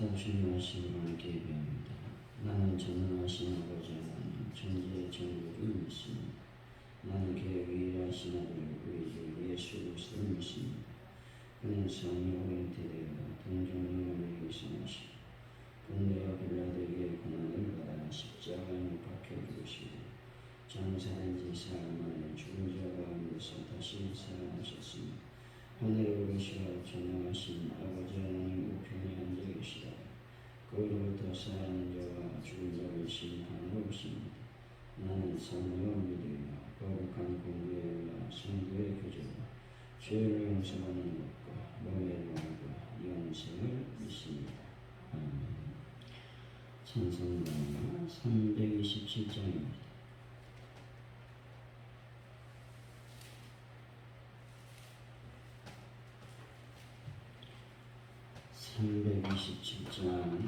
사오신 말씀을 함께 예배합니다. 나는 전능하신 아버지 하나님 천지의 정부를 믿습니다. 나는 그의 유일하신 아들 우리 주 예수 그리스도를 믿습니다. 그는 성령으로 잉태되어 동정녀를 위해서나시고 본대와 빌라도에게 고난을 받아 십자가에 못 박혀 죽으시고 장사된 지 사흘 만에 죽은 자 가운데서 다시 살아나셨습니다. 하늘에 오르시어 전능하신 아버지 하나님 우편에 앉아 계시다. 거기로부터 살아있는 자와 죽은 자를 심판하러 오십니다. 나는 성령을 믿으며 거룩한 공부에 올라 성도의 교제와 죄를 용서하는 것과 노예를 알고 영생을 믿습니다. 아멘. 찬송가 327장입니다.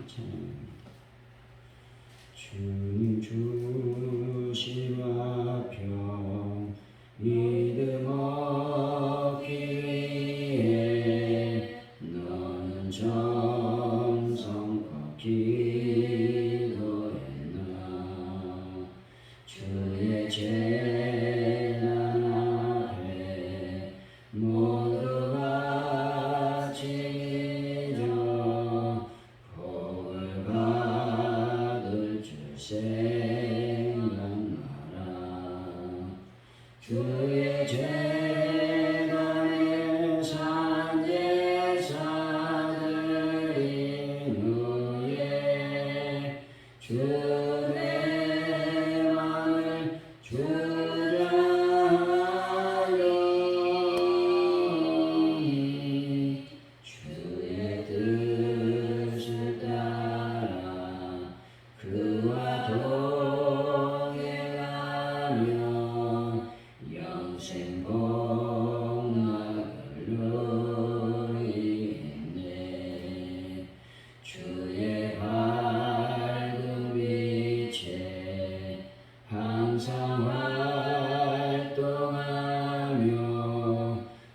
찬양입니다. 주님 주시와 평 믿음 얻기 위해 너는 정성껏 기도했나. 주의 재난 앞에 모두가 찢어 복을 받을 줄 생각나라. 주의 재단에 산제사들인 후에 주의 맘을 주장하니 주의 뜻을 따라 그와 동행하며 영생 복락을 누리겠네. 주의 밝은 빛에 항상 활동하며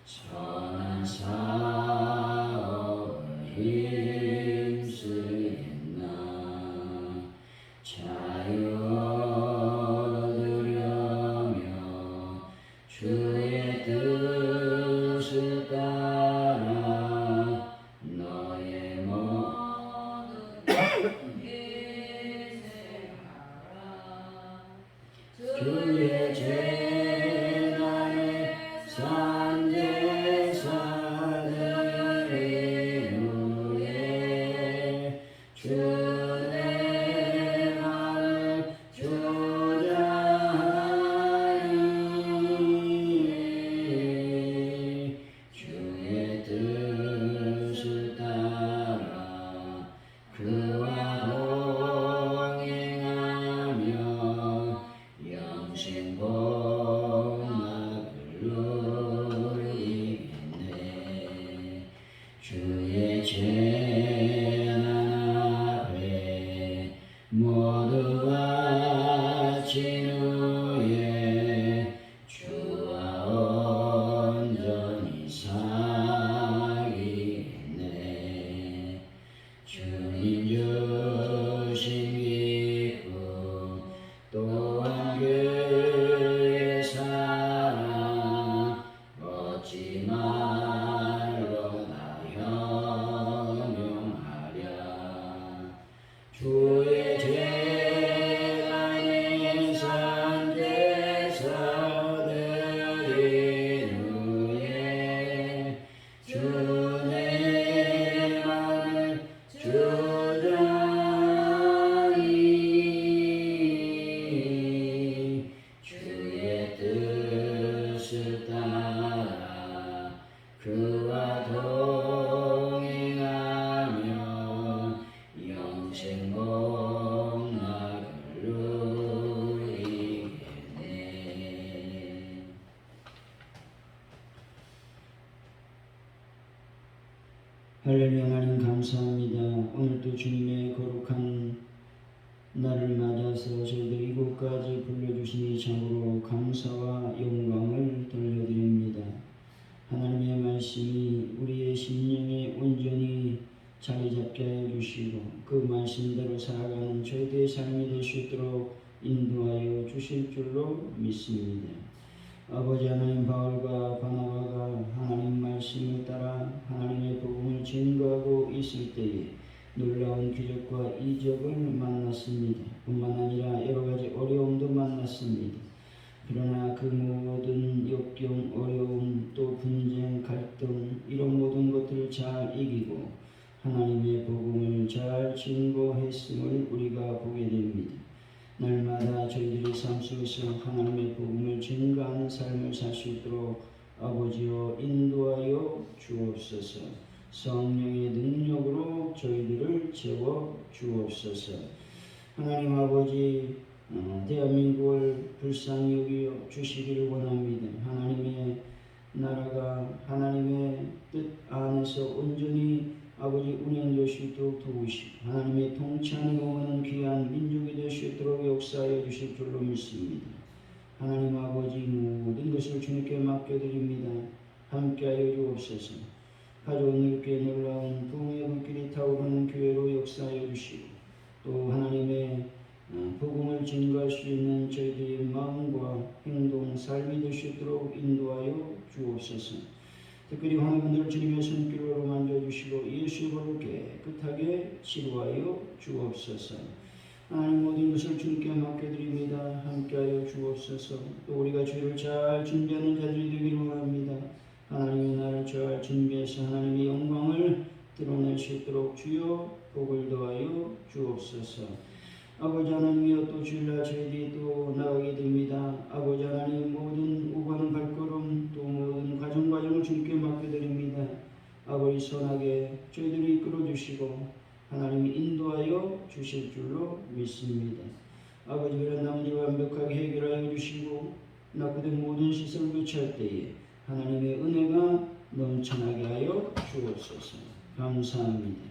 선한 사업을 힘쓰겠나. 자유 얻으려며 주의 뜻을 따라 너의 모든 일 행하라. 주의 재단에 산제사들인 후에 주의 맘을 주장하니 주의 뜻을 따라 그와 동행하며 영생 복락을 누리겠네. 주의 재난 앞에 모두가 진 후에 주와 온전히 사귀겠네. 주님 주신 기쁨 또한 그의 사랑 얻지 말로 나 형용하랴. 주의 재단에 산제사들인 후에 주의 맘을 주장하니 주의 뜻을 따라 그와 동행하며 영생 복락을 누리겠네. 할렐루야. 하나님 감사합니다. 오늘도 주님의 거룩한 날을 맞아서 저희들 이곳까지 불러주시니 참으로 감사와 영광을 돌려드립니다. 하나님의 말씀이 우리의 심령에 온전히 자리 잡게 하여 주시고 그 말씀대로 살아가는 저희들의 삶이 될 수 있도록 인도하여 주실 줄로 믿습니다. 아버지 하나님, 바울과 바나바가 하나님 말씀을 따라 하나님의 복음을 증거하고 있을 때에 놀라운 기적과 이적을 만났습니다. 뿐만 아니라 여러 가지 어려움도 만났습니다. 그러나 그 모든 역경, 어려움, 또 분쟁, 갈등 이런 모든 것들을 잘 이기고 하나님의 복음을 잘 증거했음을 우리가 보게 됩니다. 날마다 저희들의 삶 속에서 하나님의 복음을 증거하는 삶을 살 수 있도록 아버지여 인도하여 주옵소서. 성령의 능력으로 저희들을 채워 주옵소서. 하나님 아버지, 대한민국을 불쌍히 여겨 주시기를 원합니다. 하나님의 나라가 하나님의 뜻 안에서 온전히 아버지 운영될 수 있도록 도우시고 하나님의 통치하는 오는 귀한 민족이 될 수 있도록 역사하여 주실 줄로 믿습니다. 하나님 아버지, 모든 것을 주님께 맡겨드립니다. 함께하여 주옵소서. 가져온 늙게 놀라운 부흥의 불길이 타오르는 교회로 역사하여 주시고 또 하나님의 복음을 증거할 수 있는 저희들의 마음과 행동, 삶이 될 수 있도록 인도하여 주옵소서. 특별히 환우분들을 주님의 손길로 만져주시고 예수의 볼로 깨끗하게 치료하여 주옵소서. 하나님, 모든 것을 주님께 맡겨드립니다. 함께하여 주옵소서. 또 우리가 주를 잘 준비하는 자들이 되기를 원합니다. 하나님의 나를 잘 준비해서 하나님의 영광을 드러낼 수 있도록 주여 복을 더하여 주옵소서. 아버지 하나님이여, 또 주일날 저희들이 또 나가게 됩니다. 아버지 하나님, 모든 오가는 발걸음 또 모든 과정을 주님께 맡겨드립니다. 아버지, 선하게 저희들을 이끌어 주시고 하나님이 인도하여 주실 줄로 믿습니다. 아버지, 그런 나머지를 완벽하게 해결하여 주시고 낙후된 모든 시설을 교체할 때에 하나님의 은혜가 넘쳐나게 하여 주옵소서. 감사합니다.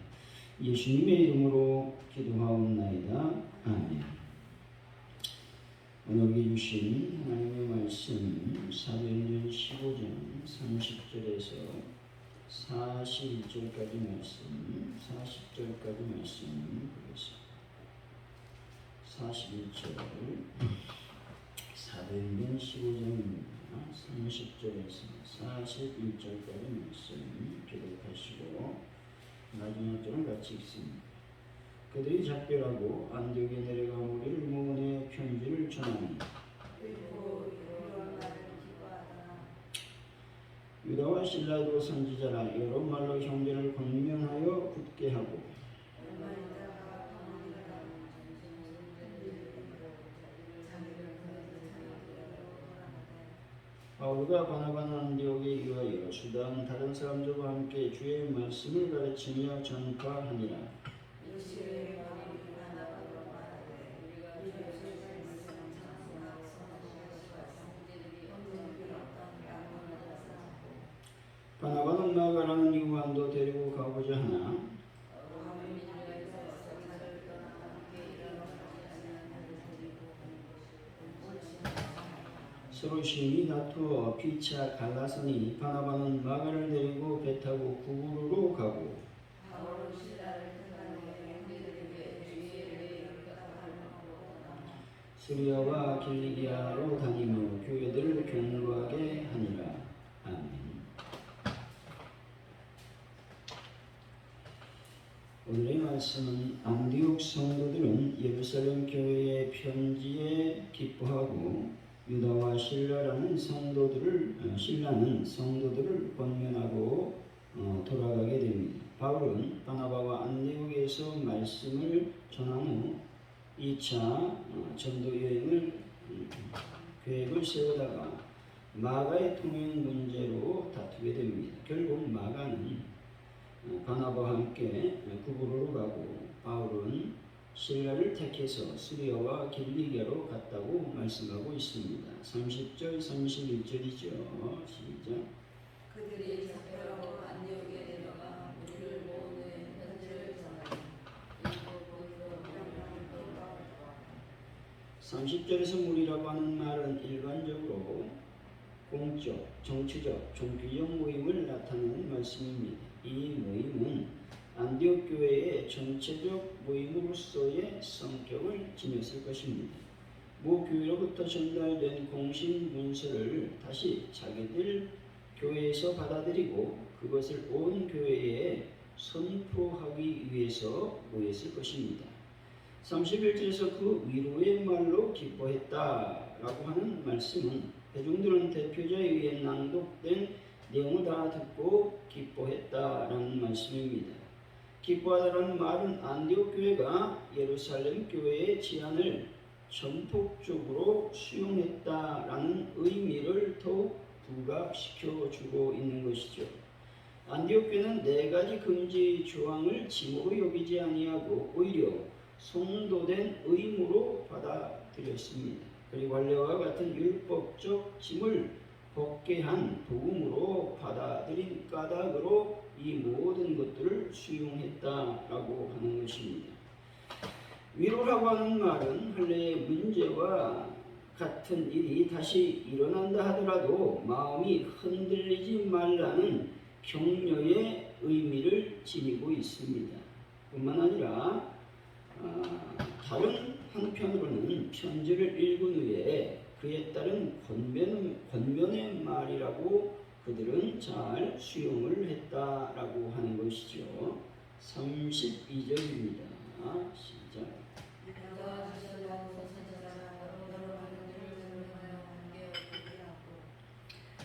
예수님의 이름으로 기도하옵나이다. 아멘. 오늘 주신 하나님의 말씀 사도행전 15장 30절에서 41절까지 말씀, 40절까지 말씀 보겠습니다. 41절 사도행전 15장입니다. 30절에서 41절까지 말씀 기록하시고 마지막 절을 같이 읽습니다. 그들이 작별하고 안디옥에 내려가 무리를 모으내 편지를 전하니 유다와 실라도 선지자라 여러 말로 형제를 권면하여 굳게 하고 바울과 바나바는 안디옥에 이하여 수다한 다른 사람들과 함께 주의 말씀을 가르치며 전파하니라. 바나바는 마가라는 요한도 데리고 가고자 하나 서로 심히 다투어 피차 갈라서니 바나바는 마가를 데리고 배 타고 구부로로 가고 시리아와 길리기아로 다니며 교회들을 경고하게 하니라. 아멘. 오늘의 말씀은 안디옥 성도들은 예루살렘 교회의 편지에 기뻐하고 유다와 신라는 성도들을 권면하고 돌아가게 됩니다. 바울은 바나바와 안디옥에서 말씀을 전한 후 2차 전도 여행을 계획을 세우다가 마가의 통행 문제로 다투게 됩니다. 결국 마가는 바나바와 함께 구부로로 가고 바울은 신라를 택해서 시리아와 길리기아로 갔다고 말씀하고 있습니다. 30절 31절이죠. 시작. 그들이 작별하고 안디옥에 내려가 무리를 모으는 편지를 전하니 30절에서 무리라고 하는 말은 일반적으로 공적, 정치적, 종교적 모임을 나타내는 말씀입니다. 이 모임은 안디옥 교회의 전체적 모임으로서의 성격을 지녔을 것입니다. 모 교회로부터 전달된 공식 문서를 다시 자기들 교회에서 받아들이고 그것을 온 교회에 선포하기 위해서 모였을 것입니다. 31절에서 그 위로의 말로 기뻐했다라고 하는 말씀은 대중들은 대표자에 의해 낭독된 내용을 다 듣고 기뻐했다라는 말씀입니다. 기뻐하다라는 말은 안디옥 교회가 예루살렘 교회의 제안을 전폭적으로 수용했다라는 의미를 더욱 부각시켜 주고 있는 것이죠. 안디옥 교회는 4가지 금지 조항을 짐으로 여기지 아니하고 오히려 성도된 의무로 받아들였습니다. 그리고 관례와 같은 율법적 짐을 벗게 한 복음으로 받아들인 까닭으로 이 모든 것들을 수용했다라고 하는 것입니다. 위로라고 하는 말은 할례의 문제와 같은 일이 다시 일어난다 하더라도 마음이 흔들리지 말라는 격려의 의미를 지니고 있습니다. 뿐만 아니라 다른 한편으로는 편지를 읽은 후에 그에 따른 권면의 말이라고 그들은 잘 수용을 했다라고 하는 것이죠. 32절입니다. 시작.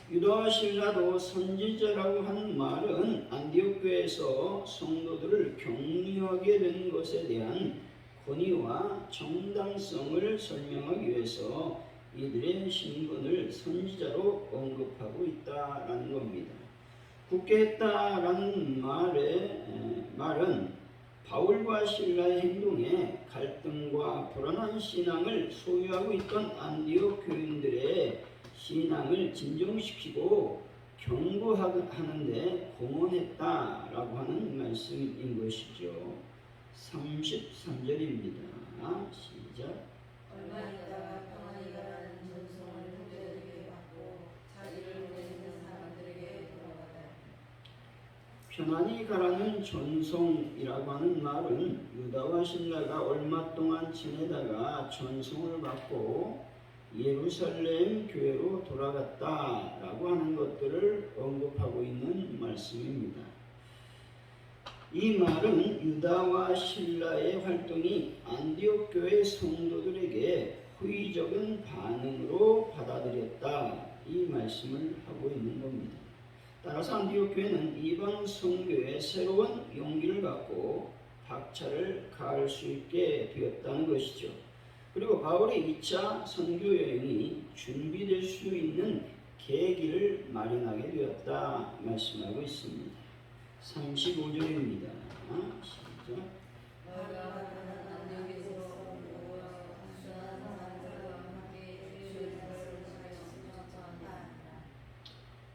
유다와 실라도 선지자라고 하는 말은 안디옥 교회에서 성도들을 격려하게 된 것에 대한 권위와 정당성을 설명하기 위해서 이들의 신분을 선지자로 언급하고 있다라는 겁니다. 굳게 했다라는 말은 바울과 실라의 행동에 갈등과 불안한 신앙을 소유하고 있던 안디옥 교인들의 신앙을 진정시키고 경고하는데 공헌했다라고 하는 말씀인 것이죠. 33절입니다. 시작. 얼마 있다가 평안히 가라는 전송을 형제들에게 받고 자기를 보내는 사람들에게 돌아가다. 평안히 가라는 전송이라고 하는 말은 유다와 실라가 얼마 동안 지내다가 전송을 받고 예루살렘 교회로 돌아갔다라고 하는 것들을 언급하고 있는 말씀입니다. 이 말은 유다와 실라의 활동이 안디옥 교회 성도들에게 호의적인 반응으로 받아들였다, 이 말씀을 하고 있는 겁니다. 따라서 안디옥 교회는 이방 선교에 새로운 용기를 갖고 박차를 가할 수 있게 되었다는 것이죠. 그리고 바울의 2차 선교 여행이 준비될 수 있는 계기를 마련하게 되었다 말씀하고 있습니다. 35절입니다. 시작.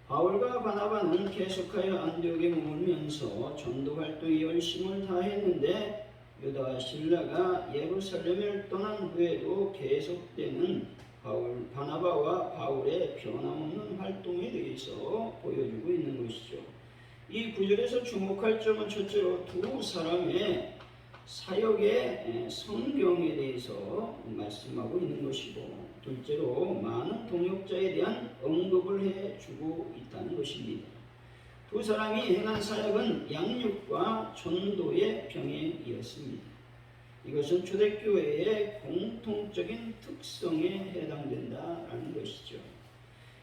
바울과 바나바는 계속하여 안디옥에 머물면서 전도 활동에 열심을 다했는데 유다와 실라가 예루살렘을 떠난 후에도 계속되는 바나바와 바울의 변함없는 활동에 대해서 보여주고 있는 것이죠. 이 구절에서 주목할 점은 첫째로 두 사람의 사역의 성경에 대해서 말씀하고 있는 것이고, 둘째로 많은 동역자에 대한 언급을 해주고 있다는 것입니다. 두 사람이 행한 사역은 양육과 전도의 병행이었습니다. 이것은 초대교회의 공통적인 특성에 해당된다는 것이죠.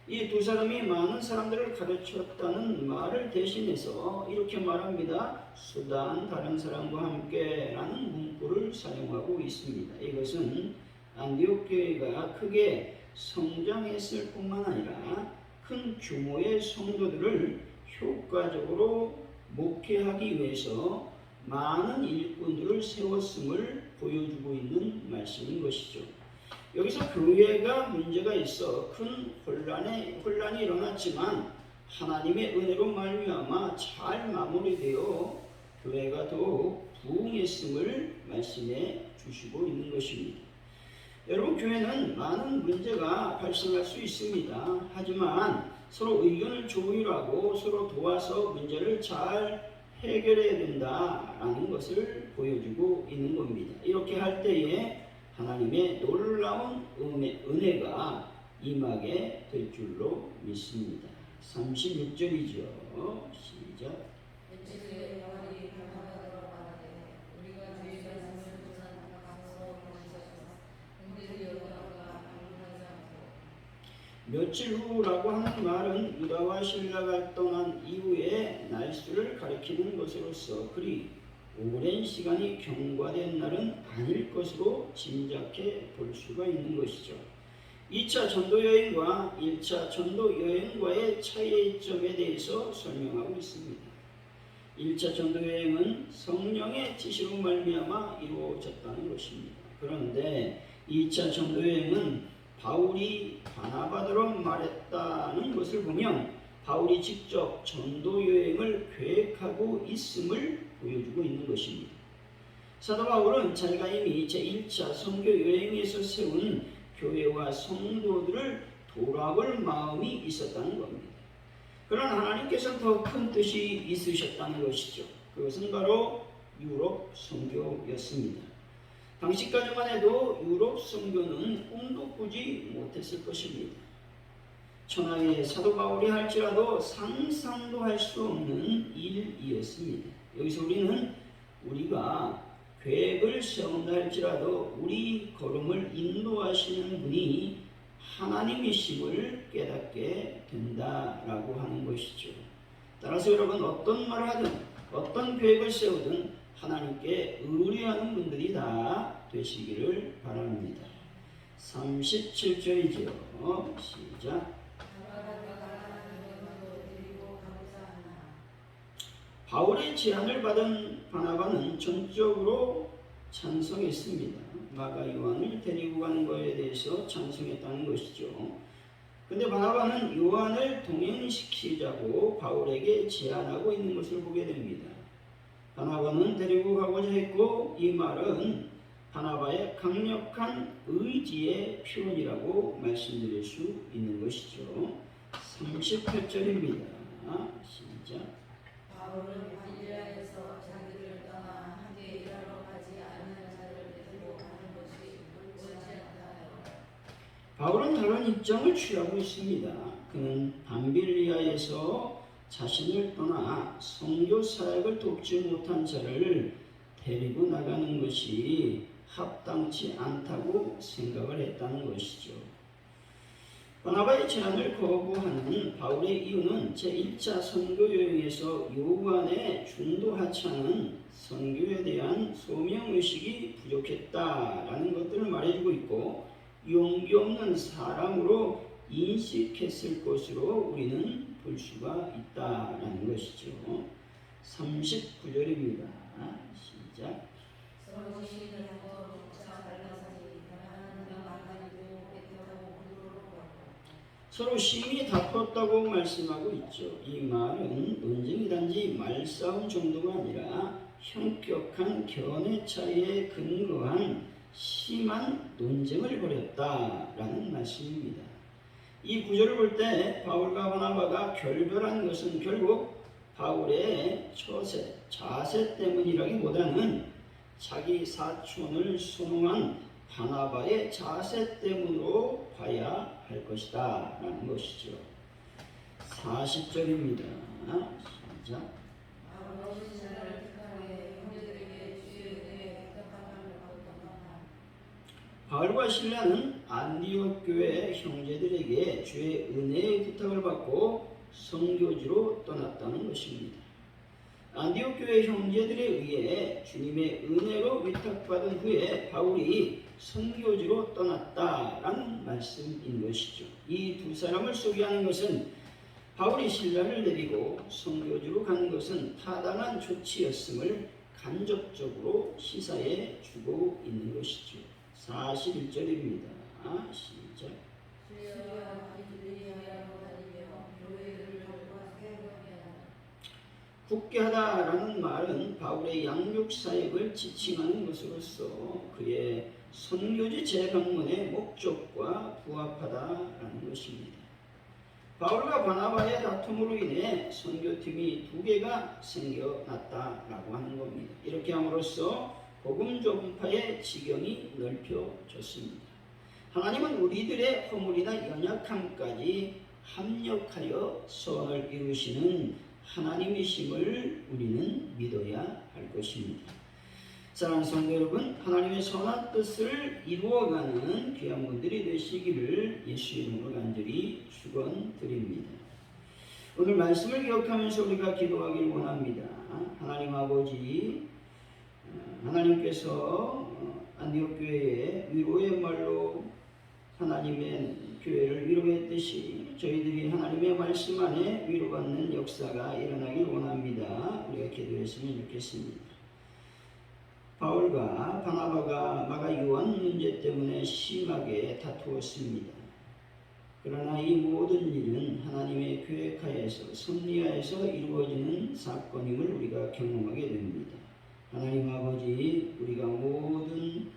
이 두 사람이 많은 사람들을 가르쳤다는 말을 대신해서 이렇게 말합니다. 수단 다른 사람과 함께 라는 문구를 사용하고 있습니다. 이것은 안디옥 교회가 크게 성장했을 뿐만 아니라 큰 규모의 성도들을 효과적으로 목회하기 위해서 많은 일꾼들을 세웠음을 보여주고 있는 말씀인 것이죠. 여기서 교회가 문제가 있어 큰 혼란이 일어났지만 하나님의 은혜로 말미암아 잘 마무리되어 교회가 더욱 부흥했음을 말씀해 주시고 있는 것입니다. 여러분, 교회는 많은 문제가 발생할 수 있습니다. 하지만 서로 의견을 조율하고 서로 도와서 문제를 잘 해결해야 된다라는 것을 보여주고 있는 겁니다. 이렇게 할 때에 하나님의 놀라운 은혜가 임하게 될 줄로 믿습니다. 36절이죠. 시작. 일찍이 여호와의 변화가 말하되 우리가 주의 말씀을 조사하여 가서 보시소서. 그들이 여호와가 방문하지 않고. 며칠 후라고 하는 말은 유다와 실라가 떠난 이후의 날수를 가리키는 것으로서 그리 오랜 시간이 경과된 날은 아닐 것으로 짐작해 볼 수가 있는 것이죠. 2차 전도 여행과 1차 전도 여행과의 차이점에 대해서 설명하고 있습니다. 1차 전도 여행은 성령의 지시로 말미암아 이루어졌다는 것입니다. 그런데 2차 전도 여행은 바울이 바나바더러 말했다는 것을 보면 바울이 직접 전도 여행을 계획하고 있음을 보여주고 있는 것입니다. 사도 바울은 자기가 이미 제1차 선교 여행에서 세운 교회와 성도들을 돌아볼 마음이 있었다는 겁니다. 그러나 하나님께서 더 큰 뜻이 있으셨다는 것이죠. 그것은 바로 유럽 선교였습니다. 당시까지만 해도 유럽 선교는 꿈도 꾸지 못했을 것입니다. 천하의 사도 바울이 할지라도 상상도 할 수 없는 일이었습니다. 여기서 우리가 계획을 세운다 할지라도 우리 걸음을 인도하시는 분이 하나님이심을 깨닫게 된다라고 하는 것이죠. 따라서 여러분 어떤 말을 하든 어떤 계획을 세우든 하나님께 의뢰하는 분들이 다 되시기를 바랍니다. 37절이죠. 시작. 바울의 제안을 받은 바나바는 전적으로 찬성했습니다. 마가 요한을 데리고 가는 것에 대해서 찬성했다는 것이죠. 근데 바나바는 요한을 동행시키자고 바울에게 제안하고 있는 것을 보게 됩니다. 바나바는 데리고 가고자 했고 이 말은 바나바의 강력한 의지의 표현이라고 말씀드릴 수 있는 것이죠. 38절입니다. 시작. 바울은 갈릴리아에서 자기를 떠나 함께 일하러 가지 않은 자를 데리고 가는 것이 옳지 않다 하여. 바울은 다른 입장을 취하고 있습니다. 그는 밤빌리아에서 자신을 떠나 선교 사역을 돕지 못한 자를 데리고 나가는 것이 합당치 않다고 생각을 했다는 것이죠. 바나바의 제안을 거부하는 바울의 이유는 제1차 선교 여행에서 요한의 중도 하찮은 선교에 대한 소명의식이 부족했다라는 것들을 말해주고 있고 용기 없는 사람으로 인식했을 것으로 우리는 볼 수가 있다라는 것이죠. 39절입니다. 시작. 서로 시인을 하고 족자 발라서니 변하는 명 안가리고 뺏겨가고 물으로 가고. 서로 심히 다퉜다고 말씀하고 있죠. 이 말은 논쟁이 단지 말싸움 정도가 아니라 현격한 견해 차이에 근거한 심한 논쟁을 벌였다라는 말씀입니다. 이 구절을 볼 때 바울과 바나바가 결별한 것은 결국 바울의 처세, 자세 때문이라기보다는 자기 사촌을 순응한 바나바의 자세 때문으로 봐야 할 것이다 라는 것이죠. 40절입니다. 시작. 바울은 신자를 택하되 형제들에게 주의 은혜에 획득함을 받았던 바울과 실라는 안디옥 교회 형제들에게 주의 은혜의 부탁을 받고 선교지로 떠났다는 것입니다. 안디옥 교회 형제들에 의해 주님의 은혜로 위탁받은 후에 바울이 선교지로 떠났다라는 말씀인 것이죠. 이 두 사람을 소개하는 것은 바울이 신라를 데리고 선교지로 가는 것은 타당한 조치였음을 간접적으로 시사해 주고 있는 것이죠. 41절입니다. 시작. 주여 갈릴리아로 다니며 교회를 돌보게 굳게 하다라는 말은 바울의 양육 사역을 지칭하는 것으로서 그의 선교지 재방문의 목적과 부합하다라는 것입니다. 바울과 바나바의 다툼으로 인해 선교팀이 2개가 생겨났다라고 하는 겁니다. 이렇게 함으로써 복음 전파의 지경이 넓혀졌습니다. 하나님은 우리들의 허물이나 연약함까지 합력하여 선을 이루시는 하나님이심을 우리는 믿어야 할 것입니다. 사랑하는 성도 여러분, 하나님의 선한 뜻을 이루어가는 귀한 분들이 되시기를 예수 이름으로 간절히 축원드립니다. 오늘 말씀을 기억하면서 우리가 기도하길 원합니다. 하나님 아버지, 하나님께서 안디옥 교회에 위로의 말로 하나님의 교회를 위로했듯이 저희들이 하나님의 말씀 안에 위로받는 역사가 일어나길 원합니다. 우리가 기도했으면 좋겠습니다. 바울과 바나바가 마가 요한 문제 때문에 심하게 다투었습니다. 그러나 이 모든 일은 하나님의 계획하에서 섭리하에서 이루어지는 사건임을 우리가 경험하게 됩니다. 하나님 아버지, 우리가 모든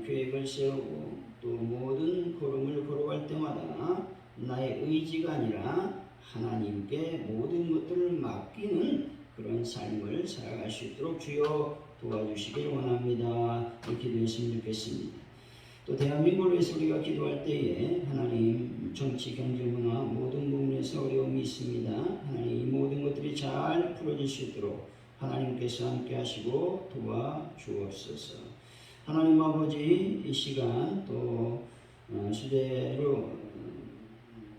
계획을 세우고 또 모든 걸음을 걸어갈 때마다 나의 의지가 아니라 하나님께 모든 것들을 맡기는 그런 삶을 살아갈 수 있도록 주여 도와주시길 원합니다. 이렇게 기도했으면 좋겠습니다. 또 대한민국을 위해서 우리가 기도할 때에 하나님 정치, 경제, 문화 모든 부분에서 어려움이 있습니다. 하나님 이 모든 것들이 잘 풀어질 수 있도록 하나님께서 함께 하시고 도와주옵소서. 하나님 아버지, 이 시간 또 수대로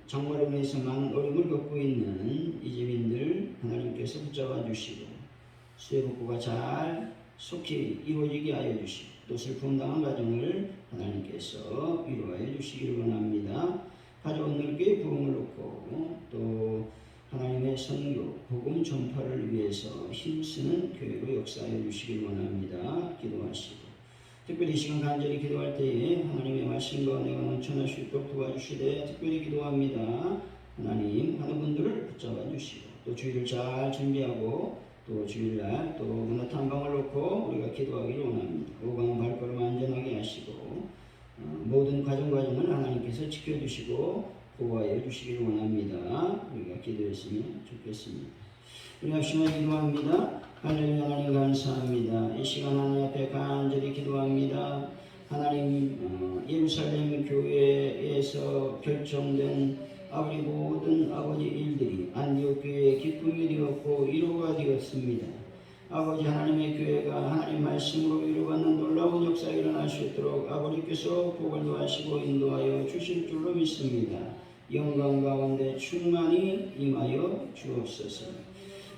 정말로 인해서 많은 어려움을 겪고 있는 이재민들 하나님께서 붙잡아 주시고 수혜복구가 잘 속히 이루어지게 하여 주시고 또 슬픔 당한 가정을 하나님께서 위로하여 주시기를 원합니다. 가져온 넓게 부흥을 놓고 또 하나님의 선교, 복음 전파를 위해서 힘쓰는 교회로 역사하여 주시길 원합니다. 기도하시고 특별히 이 시간 간절히 기도할 때에 하나님의 말씀과 은혜가 넘쳐날 수 있도록 도와주시되 특별히 기도합니다. 하나님 하는 분들을 붙잡아 주시고 또 주일을 잘 준비하고 또 주일날 또 문화 탐방을 놓고 우리가 기도하기를 원합니다. 오가는 발걸음 안전하게 하시고 모든 과정을 하나님께서 지켜주시고 보호하여 주시기를 원합니다. 우리가 기도했으면 좋겠습니다. 우리 합심하여 기도합니다. 할렐루야. 하나님 감사합니다. 이 시간 하나님 앞에 간절히 기도합니다. 하나님 예루살렘 교회에서 결정된 아버지 모든 아버지 일들이 안디옥 교회의 기쁨이 되었고 위로가 되었습니다. 아버지 하나님의 교회가 하나님 말씀으로 위로받는 놀라운 역사가 일어날 수 있도록 아버지께서 복을 더하시고 인도하여 주실 줄로 믿습니다. 영광 가운데 충만히 임하여 주옵소서.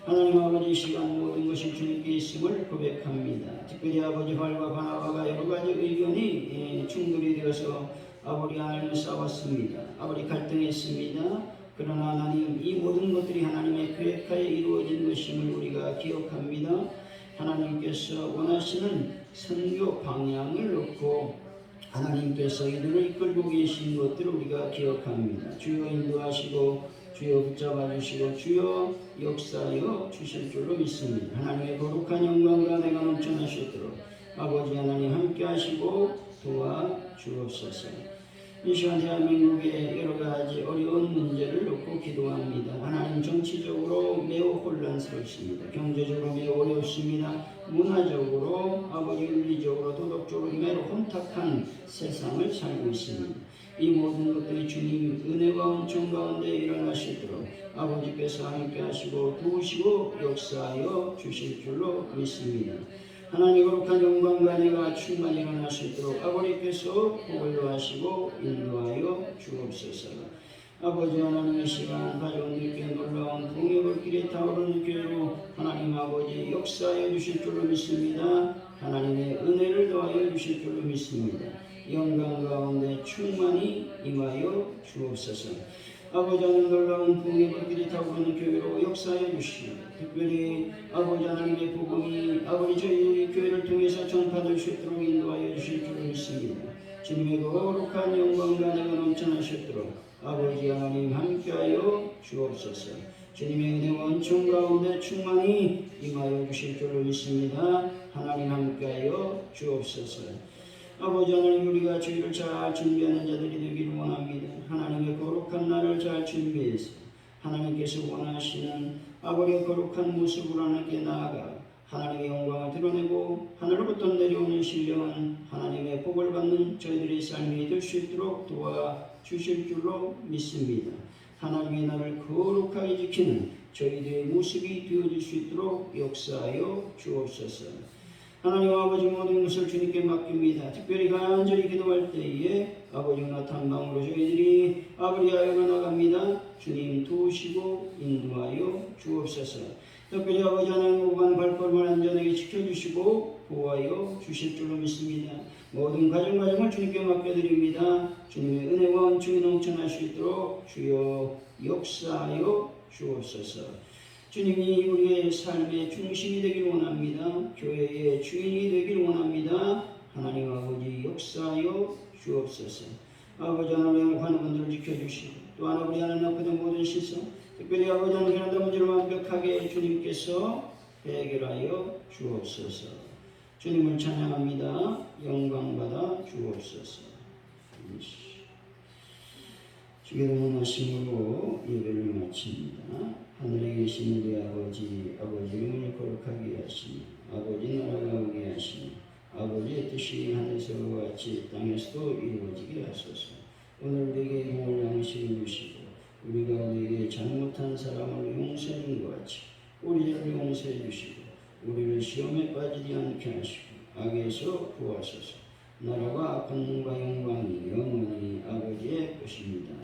하나님 아버지 시간 모든 것이 주님께 있음을 고백합니다. 특별히 아버지 바울과 바나바가 여러 가지 의견이 충돌이 되어서 아버지 하나님을 싸웠습니다. 아버지 갈등했습니다. 그러나 하나님 이 모든 것들이 하나님의 계획하에 이루어진 것임을 우리가 기억합니다. 하나님께서 원하시는 선교 방향을 놓고 하나님께서 이들을 이끌고 계신 것들을 우리가 기억합니다. 주여 인도하시고 주여 붙잡아 주시고 주여 역사하여 주실 줄로 믿습니다. 하나님의 거룩한 영광과 내가 넘쳐날 수 있도록 아버지 하나님 함께 하시고 도와주옵소서. 이 시간 대한민국의 여러 가지 어려운 문제를 놓고 기도합니다. 하나님 정치적으로 매우 혼란스럽습니다. 경제적으로 매우 어렵습니다. 문화적으로 아버지 윤리적으로 도덕적으로 매우 혼탁한 세상을 살고 있습니다. 이 모든 것들이 주님 은혜와 은총 가운데 일어날 수 있도록 아버지께서 함께 하시고 도우시고 역사하여 주실 줄로 믿습니다. 하나님 거룩한 영광과 은혜가 충만히 일어날 수 있도록 아버지께서 복을 더하시고 인도하여 주옵소서. 아버지 하나님의 시간 가져온 일께 놀라운 동역의 길에 타오르는 교회로 하나님 아버지 역사하여 주실 줄로 믿습니다. 하나님의 은혜를 더하여 주실 줄로 믿습니다. 영광 가운데 충만히 임하여 주옵소서. 아버지 하나님 놀라운 동역의 길에 타오르는 교회로 역사하여 주시고 특별히 아버지 하나님의 복음이 아버지 저희 교회를 통해서 전파될 수 있도록 인도하여 주실 줄로 믿습니다. 주님의 거룩한 영광과 은혜가 넘쳐날 수 있도록 아버지 하나님 함께하여 주옵소서. 주님의 은혜와 은총 가운데 충만히 임하여 주실 줄로 믿습니다. 하나님 함께하여 주옵소서. 아버지 하나님, 우리가 주일을 잘 준비하는 자들이 되기를 원합니다. 하나님의 거룩한 날을 잘 준비해서 하나님께서 원하시는 아버지의 거룩한 모습으로 하나님께 나아가 하나님의 영광을 드러내고 하늘로부터 내려오는 신령한 하나님의 복을 받는 저희들의 삶이 될 수 있도록 도와주실 줄로 믿습니다. 하나님의 나를 거룩하게 지키는 저희들의 모습이 되어질 수 있도록 역사하여 주옵소서. 하나님 아버지, 모든 것을 주님께 맡깁니다. 특별히 간절히 기도할 때에 아버지가 탐방으로 저희들이 아버지하여 나갑니다. 주님 도우시고 인도하여 주옵소서. 특별히 아버지 하나님 오가는 발걸음을 안전하게 지켜주시고 보호하여 주실 줄로 믿습니다. 모든 가정을 주님께 맡겨드립니다. 주님의 은혜와 은총이 넘쳐날 수 있도록 주여 역사하여 주옵소서. 주님이 우리의 삶의 중심이 되길 원합니다. 교회의 주인이 되길 원합니다. 하나님 아버지 역사하여 주옵소서. 아버지 하나님 하는 분들을 지켜주시고 또 하나님 하나님 앞에 모든 시선 특별히 아버지 하나님 그런 문제를 완벽하게 주님께서 해결하여 주옵소서. 주님을 찬양합니다. 영광받아 주옵소서. 주기도문 하심으로 예배를 마칩니다. 하늘에 계신 우리 아버지, 아버지 이름을 거룩하게 하시니 아버지 나라가 오게 하시니 아버지의 뜻이 하늘에서와 같이 땅에서도 이루어지게 하소서. 오늘 우리에게 용을 양식을 주시고 우리가 우리에게 잘못한 사람을 용서해 준 것 같이 우리 죄를 용서해 주시고 우리를 시험에 빠지지 않게 하시고 악에서 구하소서. 나라와 권능과 영광이 영원히 아버지의 것입니다.